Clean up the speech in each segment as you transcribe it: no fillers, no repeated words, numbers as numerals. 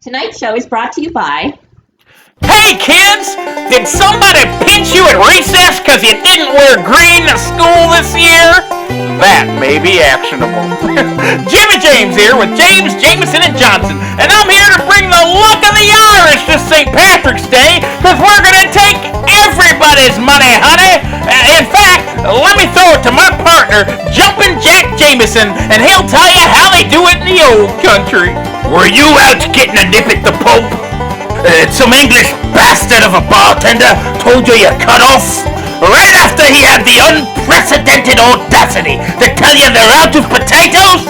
Tonight's show is brought to you by... Hey kids! Did somebody pinch you at recess because you didn't wear green to school this year? That may be actionable. Jimmy James here with James, Jameson, and Johnson, and I'm here to bring the luck of the Irish this St. Patrick's Day because we're going to take everybody's money, honey! In fact, let me throw it to my partner, Jumpin' Jack Jameson, and he'll tell you how they do it in the old country. Were you out getting a nip at the Pope? Some English bastard of a bartender told you cut off right after he had the unprecedented audacity to tell you they're out of potatoes?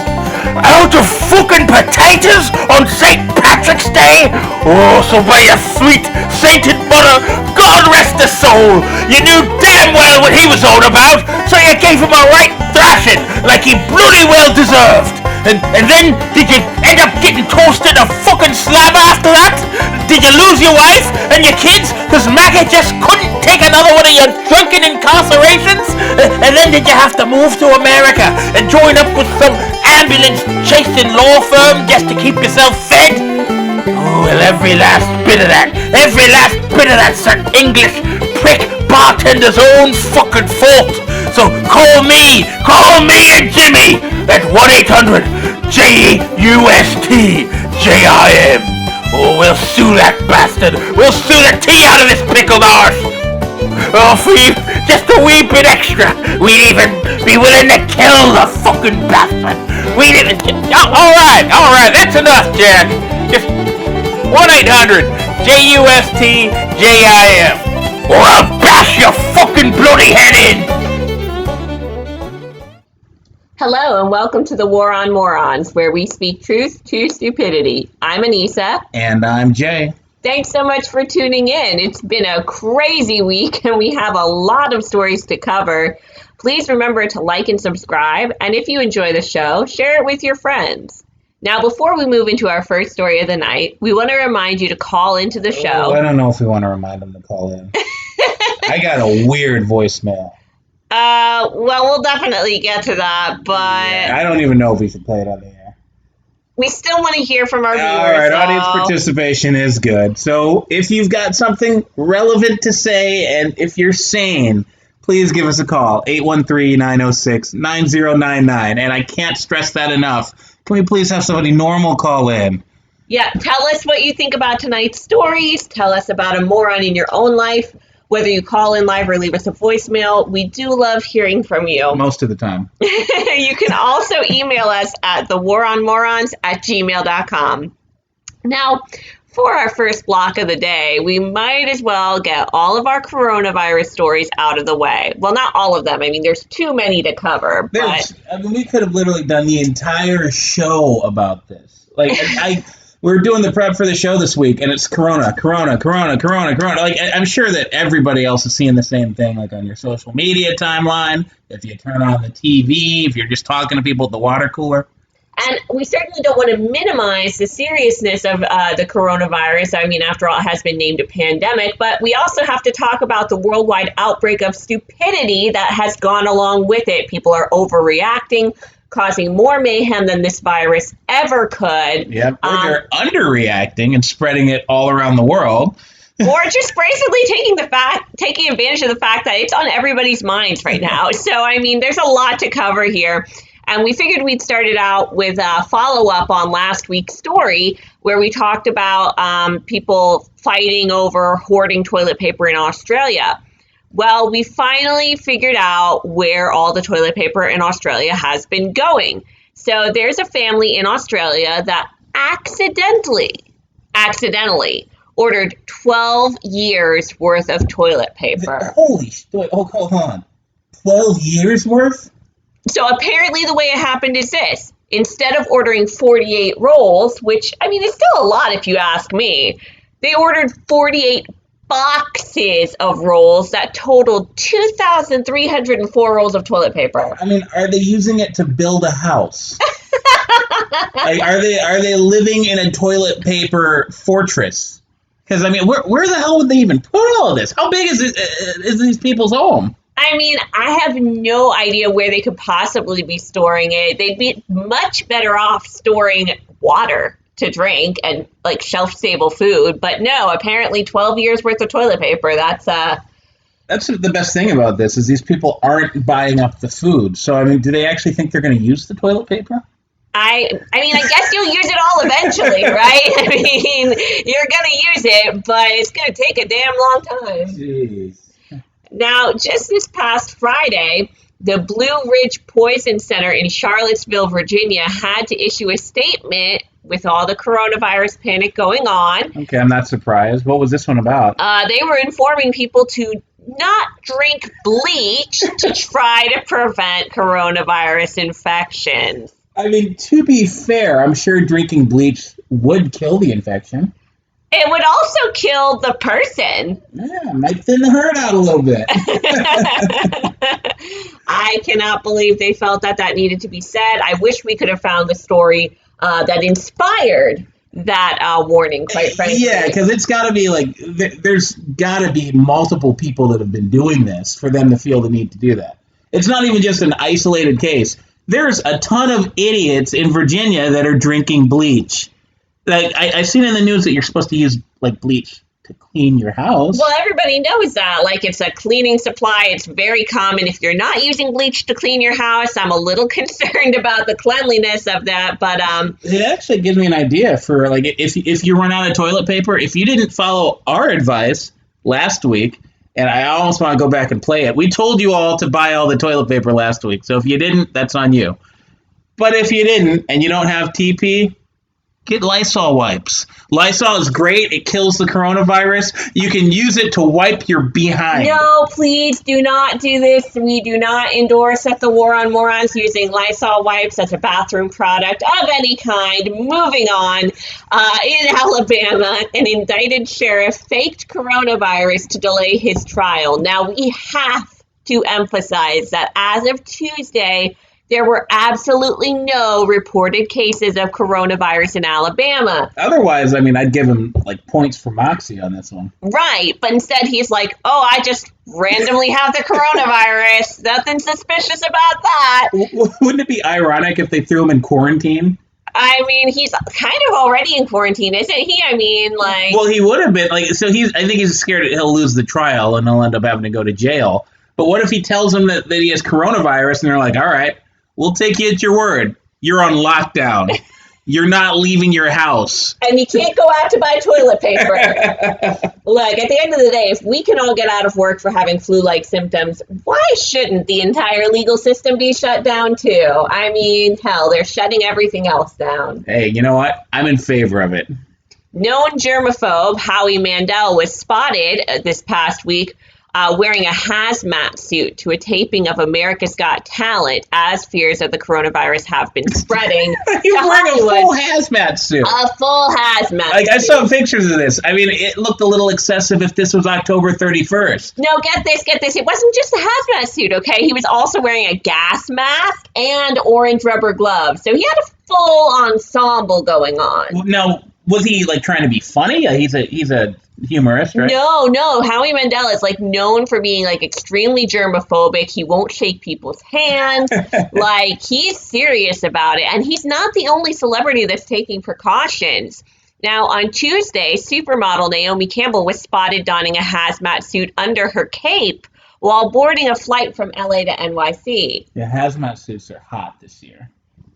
Out of fucking potatoes on St. Patrick's Day? Oh, so by your sweet sainted mother, God rest his soul, you knew damn well what he was on about, so you gave him a right thrashing like he bloody well deserved. And then, did you end up getting toasted a fucking slabber after that? Did you lose your wife and your kids because Maggie just couldn't take another one of your drunken incarcerations? And then did you have to move to America and join up with some ambulance-chasing law firm just to keep yourself fed? Oh, well, every last bit of that Sir English prick bartender's own fucking fault. So call me and Jimmy at 1-800-JUST-JIM. Oh, we'll sue that bastard. We'll sue the tea out of this pickled arse. Oh, for just a wee bit extra, we'd even be willing to kill the fucking bastard. We'd even... All right, that's enough, Jack. Just 1-800-JUST-JIM. Or I'll bash your fucking bloody head in. Hello and welcome to the War on Morons, where we speak truth to stupidity. I'm Anissa. And I'm Jay. Thanks so much for tuning in. It's been a crazy week and we have a lot of stories to cover. Please remember to like and subscribe. And if you enjoy the show, share it with your friends. Now, before we move into our first story of the night, we want to remind you to call into the show. I don't know if we want to remind them to call in. I got a weird voicemail. Well, we'll definitely get to that, but... Yeah, I don't even know if we should play it on the air. We still want to hear from our viewers. All right, audience participation is good. So if you've got something relevant to say, and if you're sane, please give us a call, 813-906-9099. And I can't stress that enough. Can we please have somebody normal call in? Yeah, tell us what you think about tonight's stories. Tell us about a moron in your own life. Whether you call in live or leave us a voicemail, we do love hearing from you. Most of the time. You can also email us at thewaronmorons@gmail.com. Now, for our first block of the day, we might as well get all of our coronavirus stories out of the way. Well, not all of them. I mean, there's too many to cover. We could have literally done the entire show about this. We're doing the prep for the show this week, and it's corona. Like, I'm sure that everybody else is seeing the same thing, like on your social media timeline, if you turn on the TV, if you're just talking to people at the water cooler. And we certainly don't want to minimize the seriousness of the coronavirus. I mean, after all, it has been named a pandemic. But we also have to talk about the worldwide outbreak of stupidity that has gone along with it. People are overreacting, causing more mayhem than this virus ever could. Yep, or they're underreacting and spreading it all around the world. Or just basically taking advantage of the fact that it's on everybody's minds right now. So, I mean, there's a lot to cover here. And we figured we'd start it out with a follow-up on last week's story where we talked about people fighting over hoarding toilet paper in Australia. Well, we finally figured out where all the toilet paper in Australia has been going. So there's a family in Australia that accidentally ordered 12 years worth of toilet paper. Holy shit. Oh, hold on. 12 years worth? So apparently the way it happened is this. Instead of ordering 48 rolls, which, I mean, is still a lot if you ask me, they ordered 48 boxes of rolls that totaled 2,304 rolls of toilet paper. I mean, are they using it to build a house? Like, are they living in a toilet paper fortress? Because, I mean, where the hell would they even put all of this? How big is these people's home? I mean, I have no idea where they could possibly be storing it. They'd be much better off storing water, to drink and like shelf-stable food. But no, apparently 12 years worth of toilet paper. That's the best thing about this is these people aren't buying up the food. So, I mean, do they actually think they're going to use the toilet paper? I mean, I guess you'll use it all eventually, right? I mean, you're going to use it, but it's going to take a damn long time. Jeez. Now, just this past Friday, the Blue Ridge Poison Center in Charlottesville, Virginia, had to issue a statement with all the coronavirus panic going on. Okay, I'm not surprised. What was this one about? They were informing people to not drink bleach to try to prevent coronavirus infections. I mean, to be fair, I'm sure drinking bleach would kill the infection. It would also kill the person. Yeah, might thin the herd out a little bit. I cannot believe they felt that needed to be said. I wish we could have found the story that inspired that warning, quite frankly. Yeah, because it's got to be like, there's got to be multiple people that have been doing this for them to feel the need to do that. It's not even just an isolated case. There's a ton of idiots in Virginia that are drinking bleach. Like I've seen in the news that you're supposed to use like bleach to clean your house. Well, everybody knows that. Like, it's a cleaning supply. It's very common. If you're not using bleach to clean your house, I'm a little concerned about the cleanliness of that. But it actually gives me an idea for like if you run out of toilet paper, if you didn't follow our advice last week. And I almost want to go back and play it. We told you all to buy all the toilet paper last week. So if you didn't, that's on you. But if you didn't and you don't have TP, get Lysol wipes. Lysol is great. It kills the coronavirus. You can use it to wipe your behind. no, please do not do this. We do not endorse at the War on Morons using Lysol wipes as a bathroom product of any kind. Moving on, in Alabama, an indicted sheriff faked coronavirus to delay his trial. Now, we have to emphasize that as of Tuesday, there were absolutely no reported cases of coronavirus in Alabama. Otherwise, I mean, I'd give him like points for moxie on this one. Right, but instead he's like, oh, I just randomly have the coronavirus. Nothing suspicious about that. Wouldn't it be ironic if they threw him in quarantine? I mean, he's kind of already in quarantine, isn't he? I mean, like... Well, he would have been. I think he's scared that he'll lose the trial and he'll end up having to go to jail. But what if he tells them that he has coronavirus and they're like, all right, we'll take you at your word. You're on lockdown. You're not leaving your house. And you can't go out to buy toilet paper. Look, at the end of the day, if we can all get out of work for having flu-like symptoms, why shouldn't the entire legal system be shut down too? I mean, hell, they're shutting everything else down. Hey, you know what? I'm in favor of it. Known germaphobe Howie Mandel was spotted this past week wearing a hazmat suit to a taping of America's Got Talent as fears of the coronavirus have been spreading. He was wearing a full hazmat suit. A full hazmat Like, suit. I saw pictures of this. I mean, it looked a little excessive if this was October 31st. No, get this. It wasn't just a hazmat suit, okay? He was also wearing a gas mask and orange rubber gloves. So he had a full ensemble going on. Now, was he, like, trying to be funny? He's a humorist, right? No. Howie Mandel is like known for being like extremely germophobic. He won't shake people's hands. Like, he's serious about it. And he's not the only celebrity that's taking precautions. Now, on Tuesday, supermodel Naomi Campbell was spotted donning a hazmat suit under her cape while boarding a flight from LA to NYC. Yeah, hazmat suits are hot this year.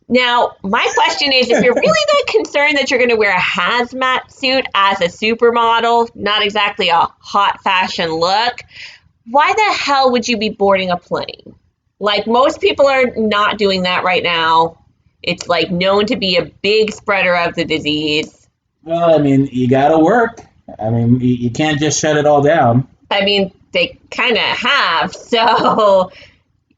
Now, my question is, if you're really that concerned that you're going to wear a hazmat suit as a supermodel, not exactly a hot fashion look, why the hell would you be boarding a plane? Like, most people are not doing that right now. It's, like, known to be a big spreader of the disease. Well, I mean, you gotta work. I mean, you can't just shut it all down. I mean, they kind of have, so...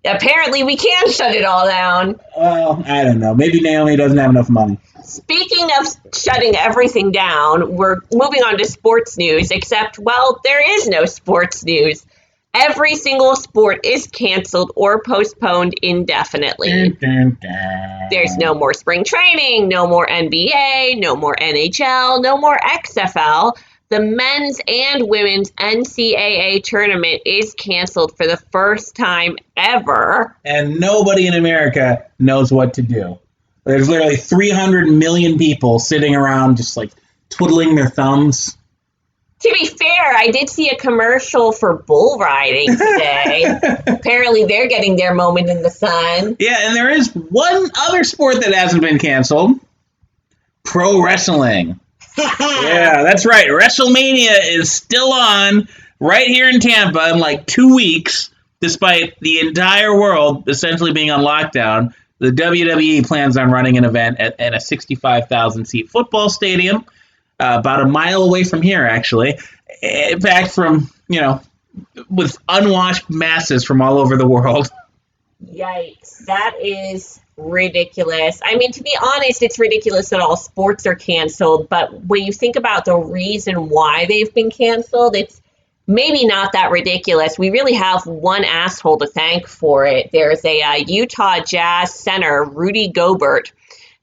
Apparently, we can shut it all down. Well, I don't know. Maybe Naomi doesn't have enough money. Speaking of shutting everything down, we're moving on to sports news, except, well, there is no sports news. Every single sport is canceled or postponed indefinitely. Dun, dun, dun. There's no more spring training, no more NBA, no more NHL, no more XFL. The men's and women's NCAA tournament is canceled for the first time ever. And nobody in America knows what to do. There's literally 300 million people sitting around just like twiddling their thumbs. To be fair, I did see a commercial for bull riding today. Apparently, they're getting their moment in the sun. Yeah, and there is one other sport that hasn't been canceled. Pro wrestling. Yeah, that's right. WrestleMania is still on right here in Tampa in like 2 weeks, despite the entire world essentially being on lockdown. The WWE plans on running an event at a 65,000-seat football stadium, about a mile away from here, actually. Packed from, with unwashed masses from all over the world. Yikes. That is ridiculous. I mean, to be honest, it's ridiculous that all sports are canceled, but when you think about the reason why they've been canceled, it's maybe not that ridiculous. We really have one asshole to thank for it. There's a Utah Jazz center, Rudy Gobert,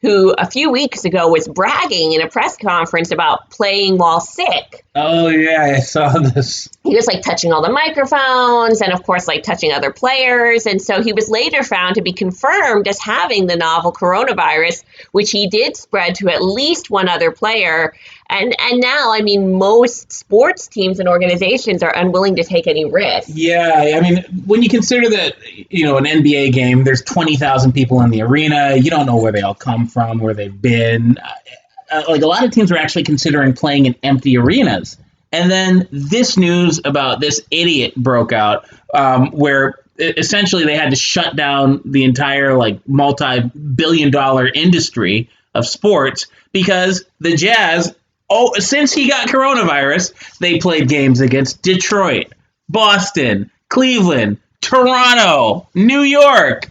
who a few weeks ago was bragging in a press conference about playing while sick. Oh, yeah, I saw this. He was like touching all the microphones and, of course, like touching other players. And so he was later found to be confirmed as having the novel coronavirus, which he did spread to at least one other player. And now, I mean, most sports teams and organizations are unwilling to take any risk. Yeah, I mean, when you consider that, an NBA game, there's 20,000 people in the arena. You don't know where they all come from, where they've been. Like a lot of teams are actually considering playing in empty arenas. And then this news about this idiot broke out, where essentially they had to shut down the entire multi-billion-dollar industry of sports because the Jazz, since he got coronavirus, they played games against Detroit, Boston, Cleveland, Toronto, New York.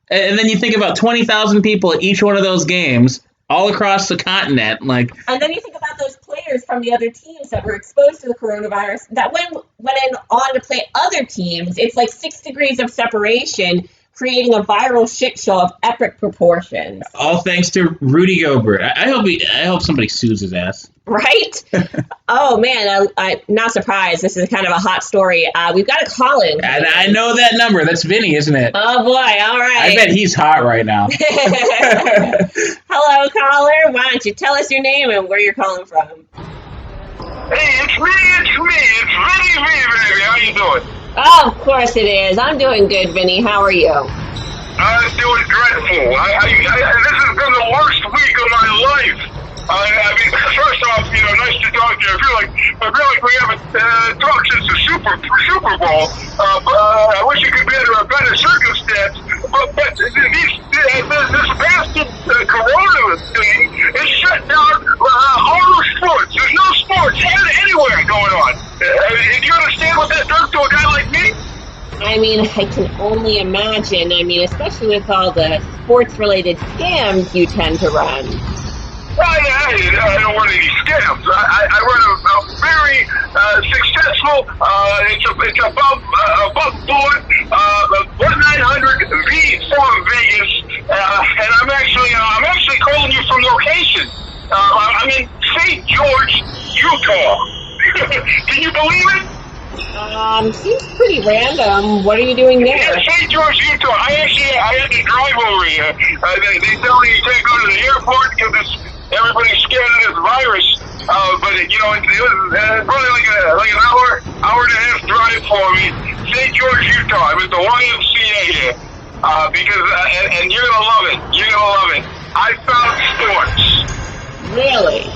And then you think about 20,000 people at each one of those games all across the continent. And then you think about those players from the other teams that were exposed to the coronavirus that went on to play other teams. It's like 6 degrees of separation, creating a viral shit show of epic proportions. All thanks to Rudy Gobert. I hope somebody sues his ass. Right? Oh, man, I'm not surprised. This is kind of a hot story. We've got a call-in. And I know that number. That's Vinny, isn't it? Oh, boy. All right. I bet he's hot right now. Hello, caller. Why don't you tell us your name and where you're calling from? Hey, it's me. It's Vinny V, baby. How you doing? Oh, of course it is. I'm doing good, Vinny. How are you? I'm doing dreadful. This has been the worst week of my life. I mean, first off, nice to talk to you. I feel like we haven't talked since the Super Bowl. I wish it could be under a better circumstance. But this bastard corona thing is shut down all the sports. There's no sports anywhere going on. Do you understand what that does to a guy like me? I mean, I can only imagine. I mean, especially with all the sports-related scams you tend to run. I don't run any scams. I run a very successful, it's above board, 1-900-V from Vegas, and I'm actually calling you from location. I'm in St. George, Utah. Can you believe it? Seems pretty random. What are you doing there? Yeah, St. George, Utah. I had to drive over here. They tell me you can't go to the airport because everybody's scared of this virus. But it was probably like an hour and a half drive for me. St. George, Utah. I'm at the YMCA here. Because and you're gonna love it. You're gonna love it. I found sports. Really?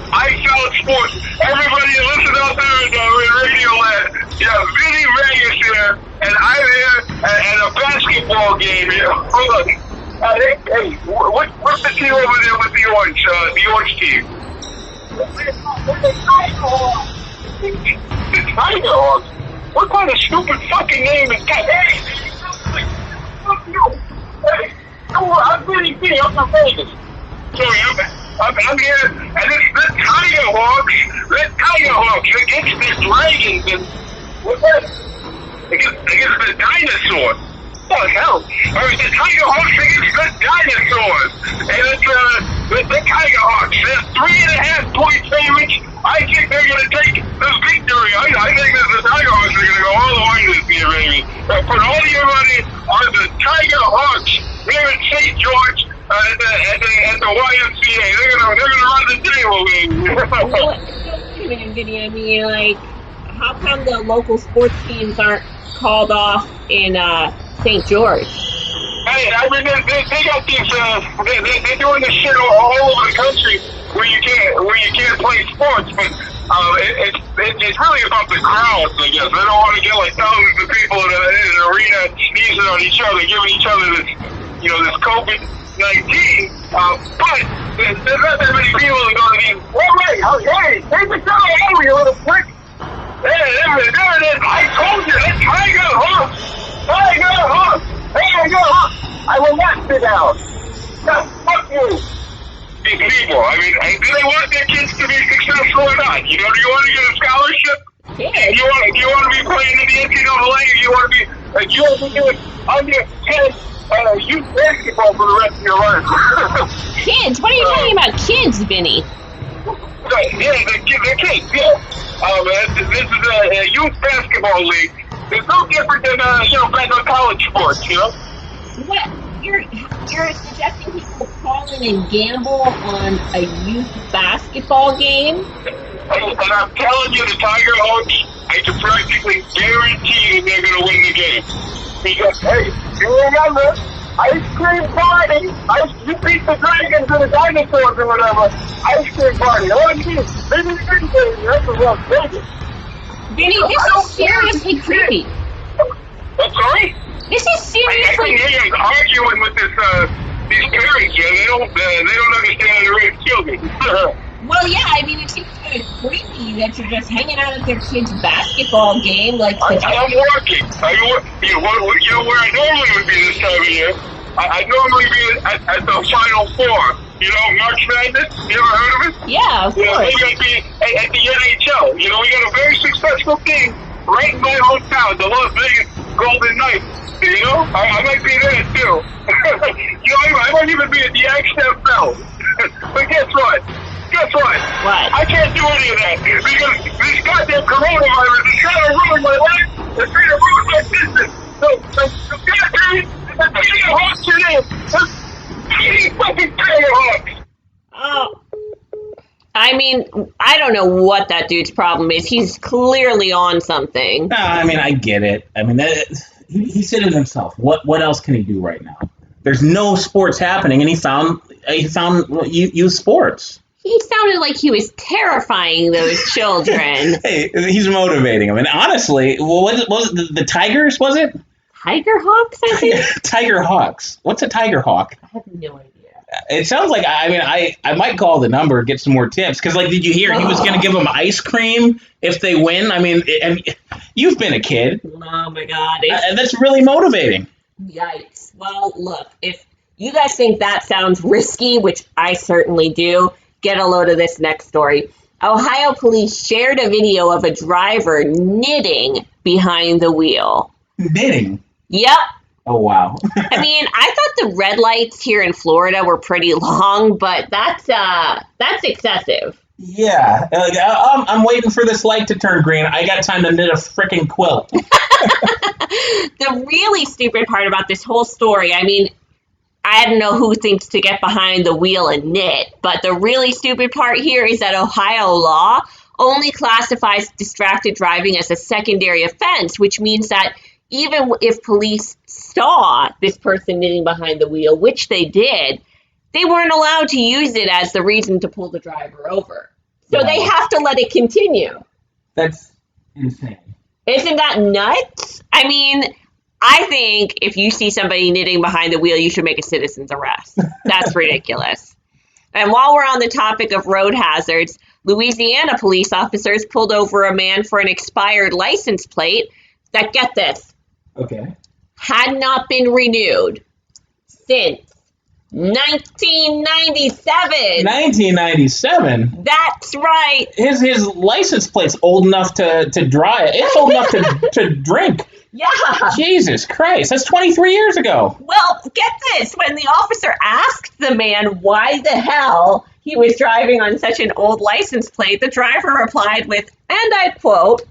I found sports. Everybody listen out there in Radio Land. Yeah, Vinny Vegas here, and I'm here at a basketball game here. Hold on. Hey, what's the team over there with the orange team? The Tiger Hawks. What kind of stupid fucking name is that? Hey, fuck you. Hey, I'm Vinny. I'm from Vegas. Sorry, I'm here, and it's the Tiger Hawks against the Dragons, and what's that? Against the dinosaurs. What the hell? I mean, the Tiger Hawks against the dinosaurs, and it's the Tiger Hawks. They're 3.5-point favorites. I think they're going to take this victory. I think that the Tiger Hawks are going to go all the way this year, baby. Put all your money on the Tiger Hawks here in St. George. at the YMCA. They're gonna run the table, baby. Vinny, I mean, like, how come the local sports teams aren't called off in St. George? Hey, I mean, they got these. They're doing this shit all over the country where you can't play sports, but it's really about the crowds, I guess. They don't want to get like thousands of people in an arena sneezing on each other, giving each other this, this COVID-19. But there's not that many people that are going to be. Hey, take the crowd over, you little prick. Hey, there it is. I told you, that's Tiger Hawk. Tiger Hawk. Tiger Hawk. I will not sit down. No, fuck you. These people, I mean, do they want their kids to be successful or not? Do you want to get a scholarship? Yeah. Do you want to be playing in the NCAA, or do you want to be doing under 10 youth basketball for the rest of your life? Kids? What are you talking about, kids, Vinny? Yeah, they're kids, yeah. This is a youth basketball league. It's no different than, back on college sports, What? You're suggesting people call in and gamble on a youth basketball game? And I'm telling you, the Tiger Hawks, I can practically guarantee they're going to win the game. Because, hey, you remember, ice cream party. You beat the dragons and the dinosaurs or whatever. Ice cream party. Oh, geez. Maybe that's a rough baby. Vinny, this is seriously creepy. I'm sorry? This is seriously. I can hear you arguing with these parents here. They don't understand the raise children. Well, yeah, I mean, it seems kind of creepy that you're just hanging out at their kids' basketball game. Like, I'm working. Where I normally would be this time of year, I'd normally be at the Final Four. March Madness? You ever heard of it? Yeah, of course. We're going to be at the NHL. We got a very successful team right in my hometown, the Las Vegas Golden Knights. I might be there too. I might even be at the XFL. But guess what? What? I can't do any of that because this goddamn coronavirus is trying to ruin my life. It's trying to ruin my business. So goddamn, the Tiger Hawks are in. The fucking Tiger Hawks. Oh. I mean, I don't know what that dude's problem is. He's clearly on something. No, I mean, I get it. I mean, he said it himself. What else can he do right now? There's no sports happening, and he found youth sports. He sounded like he was terrifying those children. Hey, he's motivating them. And honestly, was it the Tigers, was it? Tiger Hawks, I think? Tiger Hawks. What's a Tiger Hawk? I have no idea. It sounds like, I might call the number, get some more tips. Because, did you hear he was going to give them ice cream if they win? I mean, you've been a kid. Oh, my God. That's really motivating. Yikes. Well, look, if you guys think that sounds risky, which I certainly do, get a load of this next story. Ohio police shared a video of a driver knitting behind the wheel. Knitting? Yep. Oh, wow. I mean, I thought the red lights here in Florida were pretty long, but that's excessive. Yeah. I'm waiting for this light to turn green. I got time to knit a freaking quilt. The really stupid part about this whole story, I mean, I don't know who thinks to get behind the wheel and knit, but the really stupid part here is that Ohio law only classifies distracted driving as a secondary offense, which means that even if police saw this person knitting behind the wheel, which they did, they weren't allowed to use it as the reason to pull the driver over. So They have to let it continue. That's insane. Isn't that nuts? I mean, I think if you see somebody knitting behind the wheel, you should make a citizen's arrest. That's ridiculous. And while we're on the topic of road hazards, Louisiana police officers pulled over a man for an expired license plate that, get this, had not been renewed since 1997. 1997? That's right. His license plate's old enough to drive. It's old enough to drink. Yeah. Jesus Christ, that's 23 years ago. Well, get this. When the officer asked the man why the hell he was driving on such an old license plate, the driver replied with, and I quote,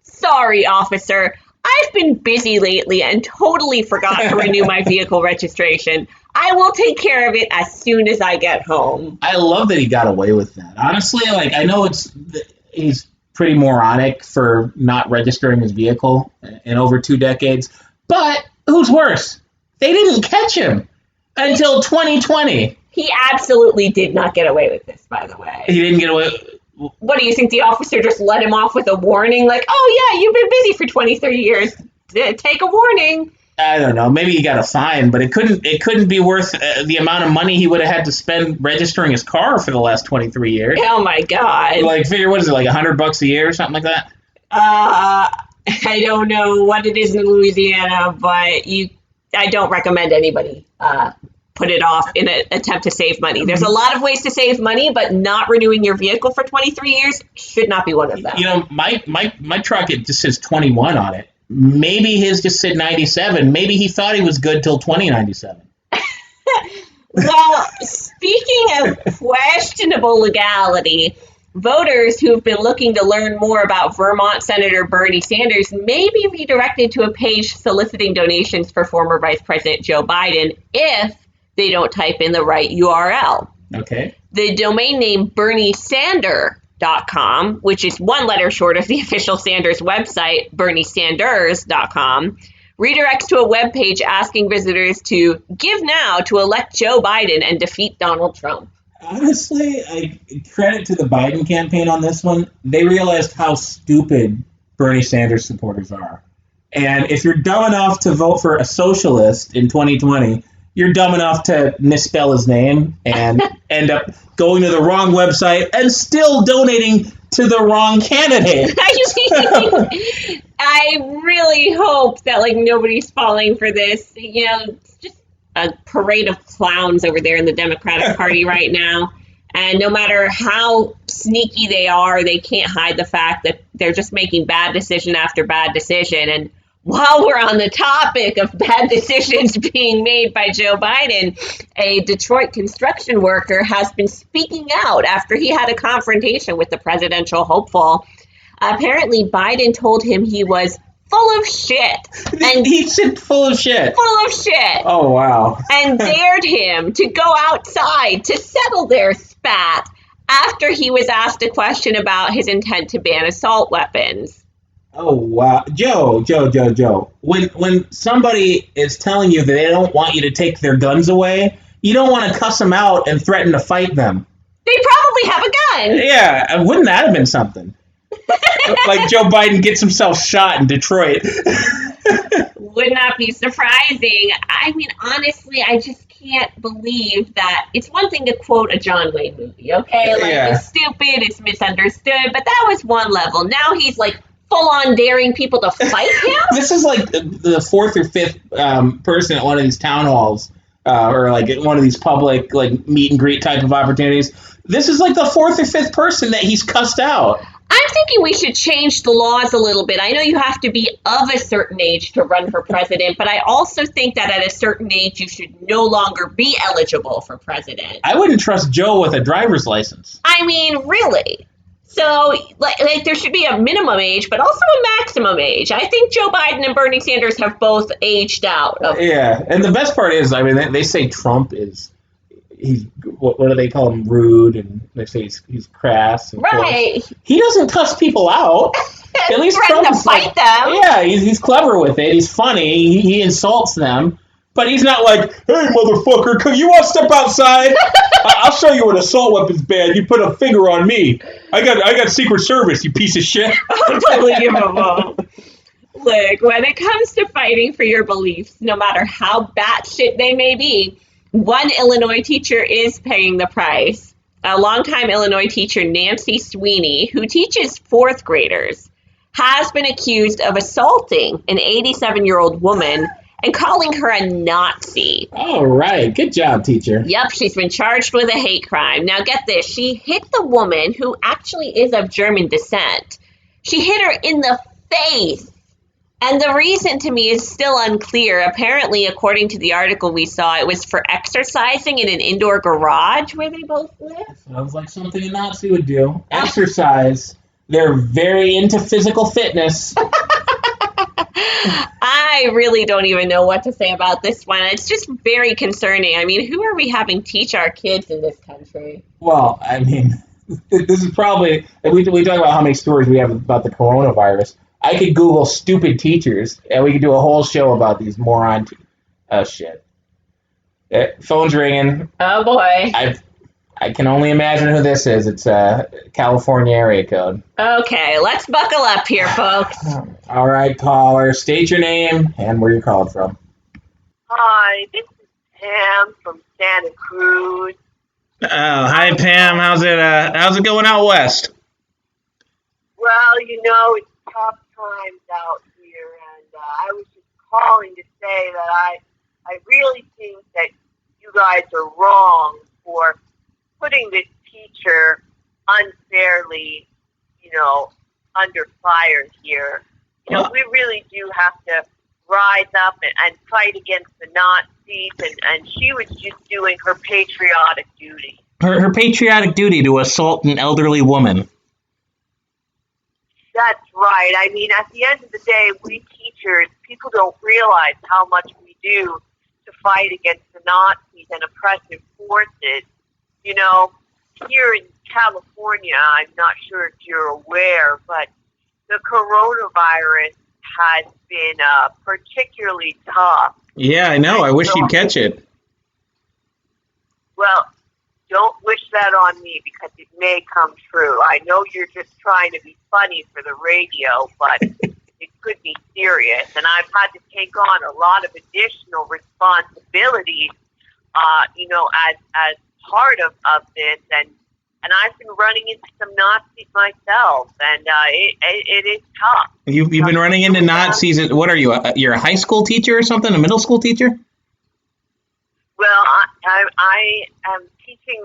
"Sorry, officer, I've been busy lately and totally forgot to renew my vehicle registration. I will take care of it as soon as I get home. I love that he got away with that. Honestly, like I know he's pretty moronic for not registering his vehicle in over 2 decades, but who's worse? They didn't catch him until 2020. He absolutely did not get away with this, by the way. He didn't get away. What do you think? The officer just let him off with a warning? Like, oh yeah, you've been busy for 20, 30 years. Take a warning. I don't know. Maybe he got a fine, but it couldn't be worth the amount of money he would have had to spend registering his car for the last 23 years. Oh my God. Like, figure, what is it, like $100 a year or something like that? I don't know what it is in Louisiana, but I don't recommend anybody put it off in an attempt to save money. There's a lot of ways to save money, but not renewing your vehicle for 23 years should not be one of them. You know, my truck, it just says 21 on it. Maybe his just said 97. Maybe he thought he was good till 2097. Well, speaking of questionable legality, voters who've been looking to learn more about Vermont Senator Bernie Sanders may be redirected to a page soliciting donations for former Vice President Joe Biden if they don't type in the right URL. Okay. The domain name BernieSander.com, which is one letter short of the official Sanders website, BernieSanders.com, redirects to a web page asking visitors to give now to elect Joe Biden and defeat Donald Trump. Honestly, I credit to the Biden campaign on this one. They realized how stupid Bernie Sanders supporters are. And if you're dumb enough to vote for a socialist in 2020, you're dumb enough to misspell his name and end up going to the wrong website and still donating to the wrong candidate. I really hope that nobody's falling for this. It's just a parade of clowns over there in the Democratic Party right now. And no matter how sneaky they are, they can't hide the fact that they're just making bad decision after bad decision. And while we're on the topic of bad decisions being made by Joe Biden, a Detroit construction worker has been speaking out after he had a confrontation with the presidential hopeful. Apparently, Biden told him he was full of shit. And he said full of shit. Full of shit. Oh, wow. And dared him to go outside to settle their spat after he was asked a question about his intent to ban assault weapons. Oh, wow. Joe. When somebody is telling you that they don't want you to take their guns away, you don't want to cuss them out and threaten to fight them. They probably have a gun. Yeah, wouldn't that have been something? Like Joe Biden gets himself shot in Detroit. Would not be surprising. I mean, honestly, I just can't believe that. It's one thing to quote a John Wayne movie, okay? It's stupid, it's misunderstood, but that was one level. Now he's full on daring people to fight him? This is the fourth or fifth person at one of these town halls or at one of these public meet and greet type of opportunities. This is the fourth or fifth person that he's cussed out. I'm thinking we should change the laws a little bit. I know you have to be of a certain age to run for president, but I also think that at a certain age you should no longer be eligible for president. I wouldn't trust Joe with a driver's license. I mean, really? So, there should be a minimum age, but also a maximum age. I think Joe Biden and Bernie Sanders have both aged out. Yeah, and the best part is, they say Trump is, what do they call him, rude, and they say he's crass. Right. He doesn't cuss people out. At least Trump's fight them. Yeah, he's clever with it. He's funny. He insults them. But he's not hey, motherfucker, you want to step outside? I'll show you what assault weapon's bad. You put a finger on me. I got Secret Service, you piece of shit. I'll totally give him a Look, when it comes to fighting for your beliefs, no matter how batshit they may be, one Illinois teacher is paying the price. A longtime Illinois teacher, Nancy Sweeney, who teaches fourth graders, has been accused of assaulting an 87-year-old woman and calling her a Nazi. All right. Good job, teacher. Yep, she's been charged with a hate crime. Now get this. She hit the woman, who actually is of German descent. She hit her in the face. And the reason to me is still unclear. Apparently, according to the article we saw, it was for exercising in an indoor garage where they both live. Sounds like something a Nazi would do. Exercise. They're very into physical fitness. I I really don't even know what to say about this one. It's just very concerning. I mean, who are we having teach our kids in this country? Well, I mean, this is probably we talk about how many stories we have about the coronavirus. I could Google stupid teachers, and we could do a whole show about these moron. Shit. Phone's ringing. Oh boy. I can only imagine who this is. It's a California area code. Okay, let's buckle up here, folks. All right, caller. State your name and where you're calling from. Hi, this is Pam from Santa Cruz. Oh, hi Pam. How's it going out west? Well, it's tough times out here, and I was just calling to say that I really think that you guys are wrong for putting this teacher unfairly, under fire here. We really do have to rise up and fight against the Nazis, and she was just doing her patriotic duty. Her patriotic duty to assault an elderly woman. That's right. I mean, at the end of the day, we teachers, people don't realize how much we do to fight against the Nazis and oppressive forces. Here in California, I'm not sure if you're aware, but the coronavirus has been particularly tough. Yeah, I know. I wish you'd catch it. Well, don't wish that on me because it may come true. I know you're just trying to be funny for the radio, but it could be serious. And I've had to take on a lot of additional responsibilities, as part of this. And I've been running into some Nazis myself, and it is tough. You've been running into Nazis. What are you? You're a high school teacher or something? A middle school teacher? Well, I am teaching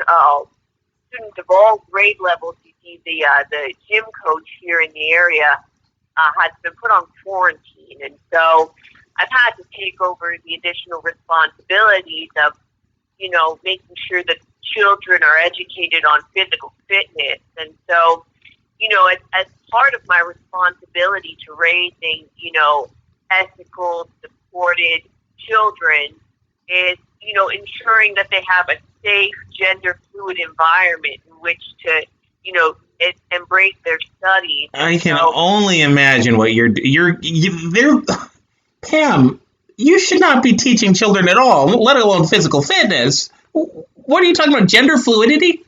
students of all grade levels. The gym coach here in the area has been put on quarantine, and so I've had to take over the additional responsibilities of, making sure that children are educated on physical fitness. And so, as part of my responsibility to raising, ethical, supported children is, ensuring that they have a safe, gender fluid environment in which to, embrace their studies. I can only imagine what you're Pam, you should not be teaching children at all, let alone physical fitness. What are you talking about, gender fluidity?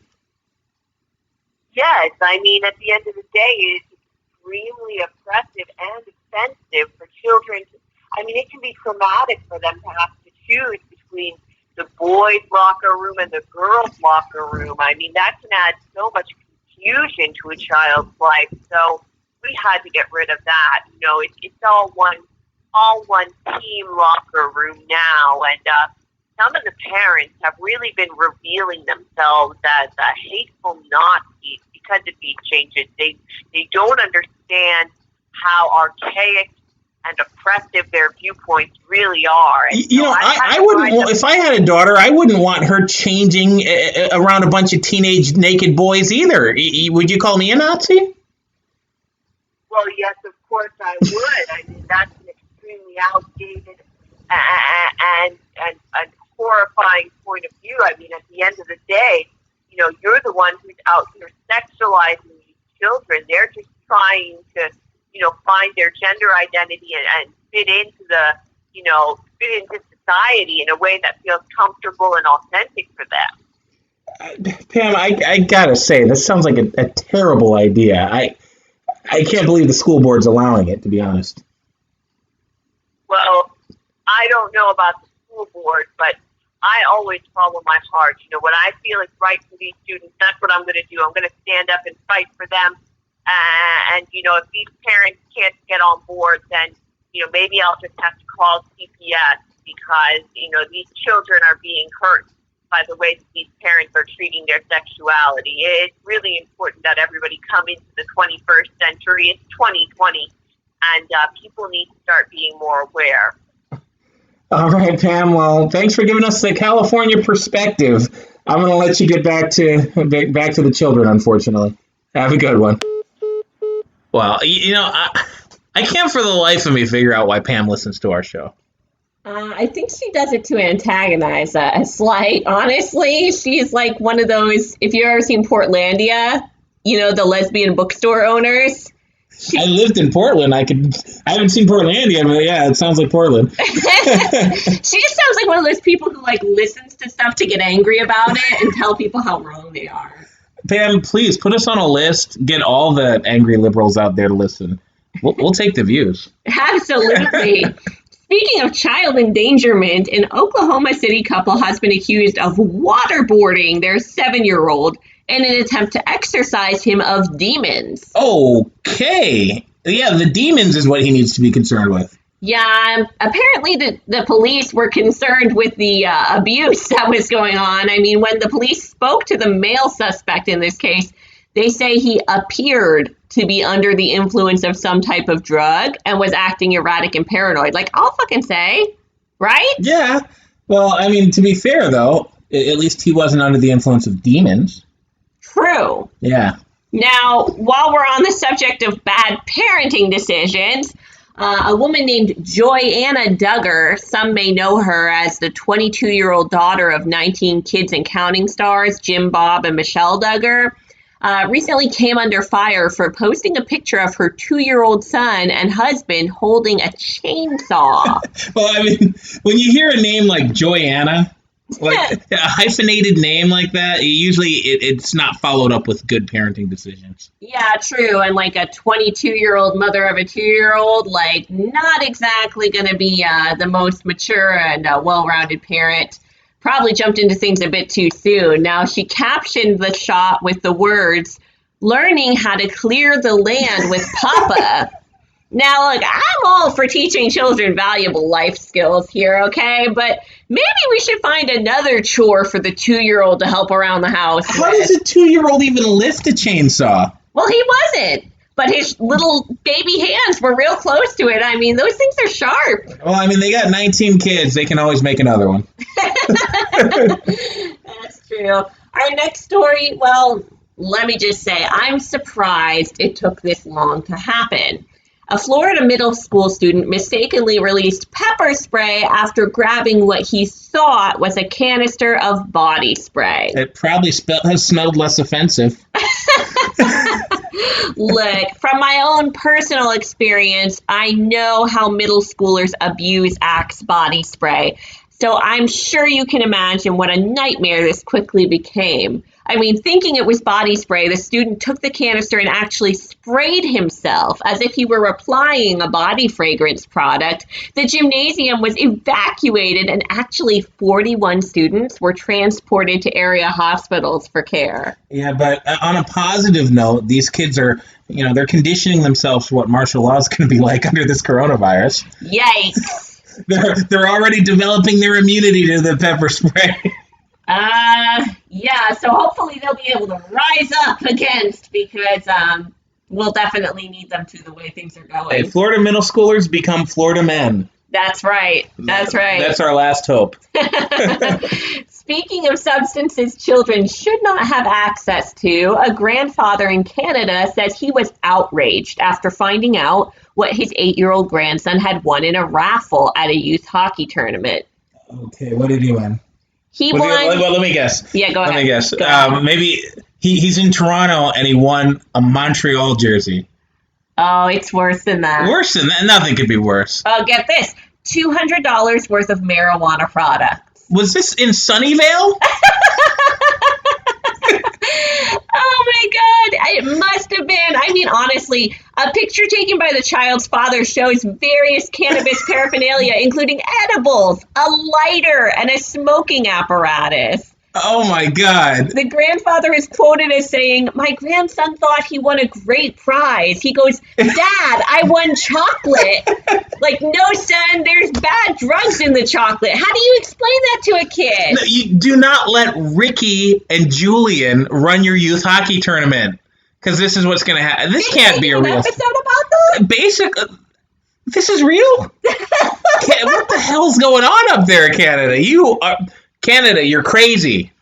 Yes, I mean, at the end of the day, it's extremely oppressive and offensive for children. It can be traumatic for them to have to choose between the boys' locker room and the girls' locker room. I mean, that can add so much confusion to a child's life. So we had to get rid of that. It's all one team locker room now, and some of the parents have really been revealing themselves as hateful Nazis because of these changes. They don't understand how archaic and oppressive their viewpoints really are. And I wouldn't. If I had a daughter, I wouldn't want her changing around a bunch of teenage naked boys either. Would you call me a Nazi? Well, yes, of course I would. I mean, that's an extremely outdated and horrifying point of view. I mean, at the end of the day, you're the one who's out here sexualizing these children. They're just trying to, find their gender identity and fit into society in a way that feels comfortable and authentic for them. Pam, I gotta say, this sounds like a terrible idea. I can't believe the school board's allowing it, to be honest. Well, I don't know about the school board, but I always follow my heart. What I feel is right for these students, that's what I'm going to do. I'm going to stand up and fight for them. And if these parents can't get on board, then, maybe I'll just have to call CPS because, these children are being hurt by the way that these parents are treating their sexuality. It's really important that everybody come into the 21st century. It's 2020, and people need to start being more aware. All right, Pam. Well, thanks for giving us the California perspective. I'm going to let you get back to the children, unfortunately. Have a good one. Well, I can't for the life of me figure out why Pam listens to our show. I think she does it to antagonize us. Like, honestly, she's like one of those, if you've ever seen Portlandia, you know, the lesbian bookstore owners. I lived in Portland. I haven't seen Portlandia, but yeah, it sounds like Portland. She just sounds like one of those people who like listens to stuff to get angry about it and tell people how wrong they are. Pam, please put us on a list. Get all the angry liberals out there to listen. We'll take the views. Absolutely. Speaking of child endangerment, an Oklahoma City couple has been accused of waterboarding their 7-year-old in an attempt to exorcise him of demons. Okay. Yeah, the demons is what he needs to be concerned with. Yeah, apparently the police were concerned with the abuse that was going on. I mean, when the police spoke to the male suspect in this case, they say he appeared to be under the influence of some type of drug and was acting erratic and paranoid. Like, I'll fucking say, right? Yeah. Well, I mean, to be fair, though, at least he wasn't under the influence of demons. True. Yeah. Now, while we're on the subject of bad parenting decisions, a woman named Joyanna Duggar, some may know her as the 22-year-old daughter of 19 Kids and Counting stars Jim Bob and Michelle Duggar, recently came under fire for posting a picture of her 2-year-old son and husband holding a chainsaw. Well, I mean, when you hear a name like Joyanna, like a hyphenated name like that, usually it's not followed up with good parenting decisions. Yeah, true. And like a 22-year-old mother of a 2-year-old, like not exactly going to be the most mature and well-rounded parent. Probably jumped into things a bit too soon. Now, she captioned the shot with the words, "Learning how to clear the land with Papa." Now, look, I'm all for teaching children valuable life skills here, okay? But maybe we should find another chore for the 2-year-old to help around the house How with. does a 2-year-old even lift a chainsaw? Well, he wasn't. But his little baby hands were real close to it. I mean, those things are sharp. Well, I mean, they got 19 kids. They can always make another one. That's true. Our next story, well, let me just say, I'm surprised it took this long to happen. A Florida middle school student mistakenly released pepper spray after grabbing what he thought was a canister of body spray. It probably has smelled less offensive. Look, from my own personal experience, I know how middle schoolers abuse Axe body spray. So I'm sure you can imagine what a nightmare this quickly became. I mean, thinking it was body spray, the student took the canister and actually sprayed himself as if he were applying a body fragrance product. The gymnasium was evacuated and actually 41 students were transported to area hospitals for care. Yeah, but on a positive note, these kids are, they're conditioning themselves for what martial law is going to be like under this coronavirus. Yikes. They're already developing their immunity to the pepper spray. Yeah, so hopefully they'll be able to rise up against because we'll definitely need them to the way things are going. Hey, Florida middle schoolers become Florida men. That's right. That's right. That's our last hope. Speaking of substances children should not have access to, a grandfather in Canada says he was outraged after finding out what his 8-year-old grandson had won in a raffle at a youth hockey tournament. Okay, what did he win? He won. Well, let me guess. Yeah, go ahead. Let me guess. Go ahead. Maybe he's in Toronto and he won a Montreal jersey. Oh, it's worse than that. Worse than that? Nothing could be worse. Oh, get this. $200 worth of marijuana products. Was this in Sunnyvale? Oh my God, it must have been. I mean, honestly, a picture taken by the child's father shows various cannabis paraphernalia, including edibles, a lighter, and a smoking apparatus. Oh my God. The grandfather is quoted as saying, "My grandson thought he won a great prize." He goes, "Dad, I won chocolate." Like, no, son, there's bad drugs in the chocolate. How do you explain that to a kid? No, you do not let Ricky and Julian run your youth hockey tournament, because this is what's going to happen. This can't be a real episode about that? This is real? What the hell's going on up there in Canada? Canada, you're crazy.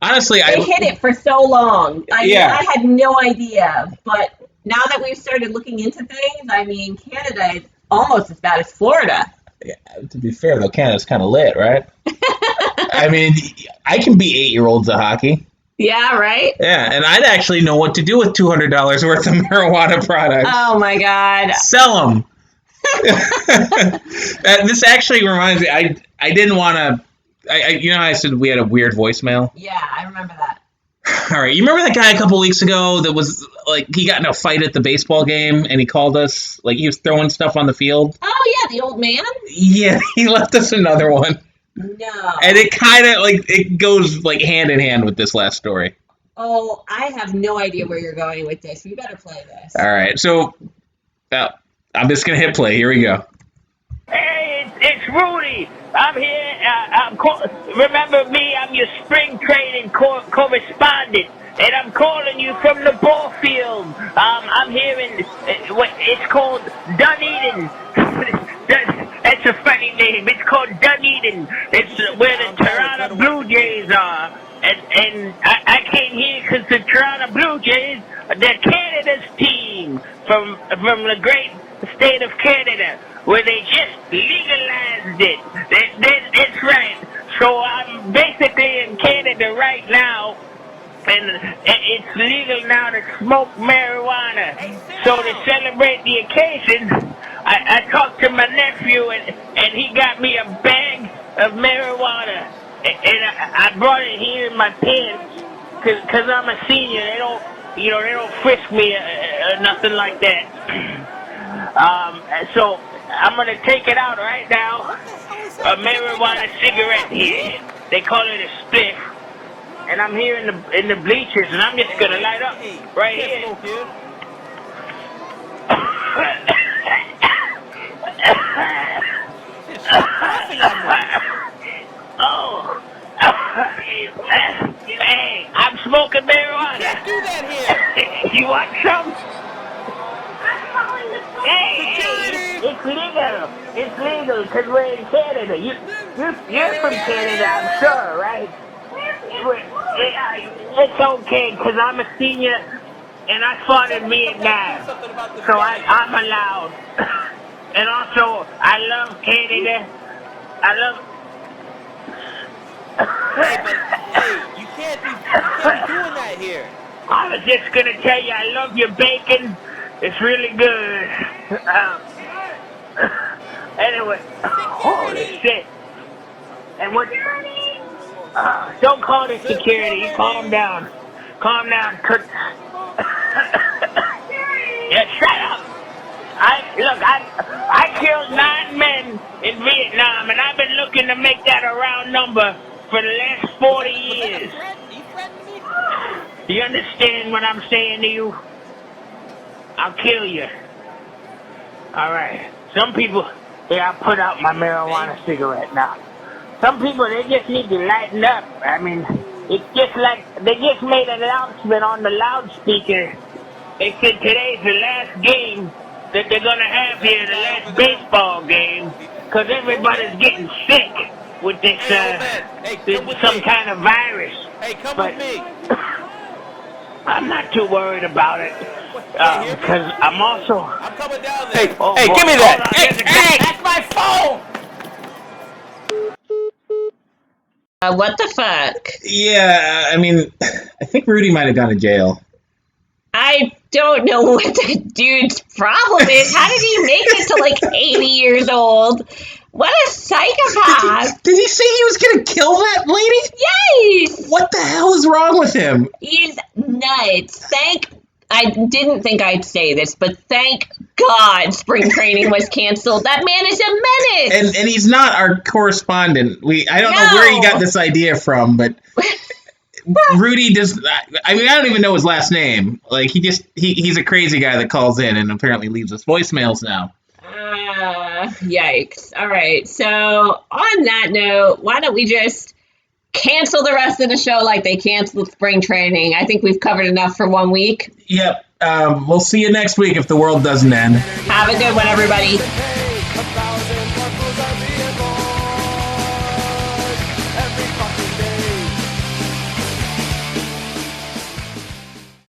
Honestly, They hid it for so long. I had no idea, but now that we've started looking into things, I mean, Canada is almost as bad as Florida. Yeah, to be fair, though, Canada's kind of lit, right? I mean, I can beat 8-year-olds at hockey. Yeah, right? Yeah, and I'd actually know what to do with $200 worth of marijuana products. Oh, my God. Sell them. This actually reminds me, I didn't want to, I said we had a weird voicemail? Yeah, I remember that. All right, you remember that guy a couple weeks ago that was, like, he got in a fight at the baseball game, and he called us, like, he was throwing stuff on the field? Oh, yeah, the old man? Yeah, he left us another one. No. And it kind of, like, it goes, like, hand in hand with this last story. Oh, I have no idea where you're going with this. We better play this. All right, so I'm just going to hit play. Here we go. Hey, it's Rudy. I'm here. Remember me? I'm your spring training correspondent, and I'm calling you from the ball field. I'm here in it's called Dunedin. That's a funny name. It's called Dunedin. It's where the Toronto Blue Jays are. And I came here because the Toronto Blue Jays, they're Canada's team from the great state of Canada, where they just legalized it. That's right. So I'm basically in Canada right now, and it's legal now to smoke marijuana. So to celebrate the occasion, I talked to my nephew, and he got me a bag of marijuana. And I brought it here in my pants because I'm a senior. They don't frisk me or nothing like that. So I'm gonna take it out right now. A marijuana cigarette here. They call it a spliff. And I'm here in the bleachers, and I'm just gonna light up right here. Oh. Hey, I'm smoking marijuana. Can't do that here. You want some? Hey, it's legal. It's legal because we're in Canada. You're from Canada, I'm sure, right? It's okay because I'm a senior and I fought in Vietnam, so I'm allowed. And also, I love Canada. I love. Hey, you can't be doing that here. I was just gonna tell you, I love your bacon. It's really good. Anyway, holy shit. And what? Don't call the security. Calm down. Calm down. Yeah, shut up. I killed 9 men in Vietnam, and I've been looking to make that a round number for the last 40 years. Do you understand what I'm saying to you? I'll kill you. All right. Some people, I'll put out my marijuana cigarette now. Some people, they just need to lighten up. I mean, it's just like they just made an announcement on the loudspeaker. They said today's the last game that they're going to have here, the last baseball game, because everybody's getting sick with this, some kind of virus. Hey, come with me. I'm not too worried about it, because I'm also... I'm coming down Hey, there. give me that. Hey, that's my phone. What the fuck? Yeah, I mean, I think Rudy might have gone to jail. I don't know what the dude's problem is. How did he make it to like 80 years old? What a psychopath. Did he say he was going to kill that lady? Yes. What the hell is wrong with him? He's nuts. I didn't think I'd say this, but thank God spring training was canceled. That man is a menace. And he's not our correspondent. I don't know where he got this idea from, but Rudy does. I mean, I don't even know his last name. Like he's a crazy guy that calls in and apparently leaves us voicemails now. Yikes. All right. So on that note, why don't we just cancel the rest of the show like they canceled spring training? I think we've covered enough for 1 week. Yep. We'll see you next week if the world doesn't end. Have a good one, everybody. Hey,